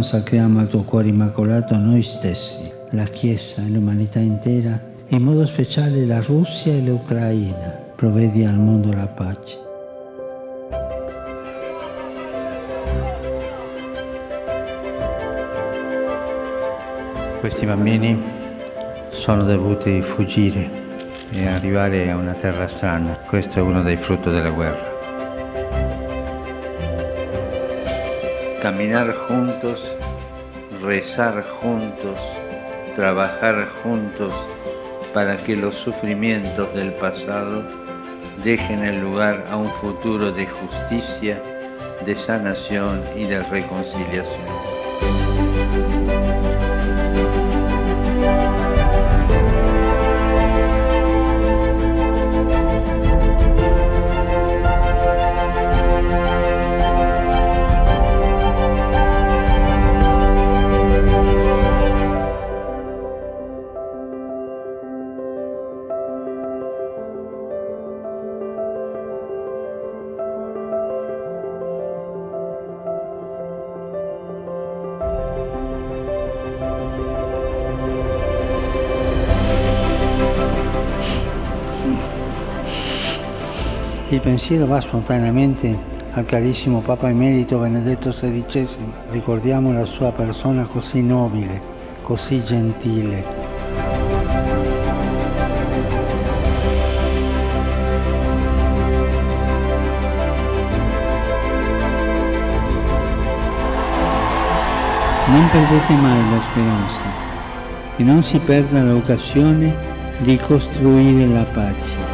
consacriamo al tuo cuore immacolato noi stessi, la Chiesa e l'umanità intera, in modo speciale la Russia e l'Ucraina. Provvedi al mondo la pace. Questi bambini sono dovuti fuggire e arrivare a una terra strana. Questo è uno dei frutti della guerra. Caminar juntos, rezar juntos, trabajar juntos para que los sufrimientos del pasado dejen el lugar a un futuro de justicia, de sanación y de reconciliación. Il pensiero va spontaneamente al carissimo Papa Emerito Benedetto XVI. Ricordiamo la sua persona così nobile, così gentile. Non perdete mai la speranza e non si perda l'occasione di costruire la pace.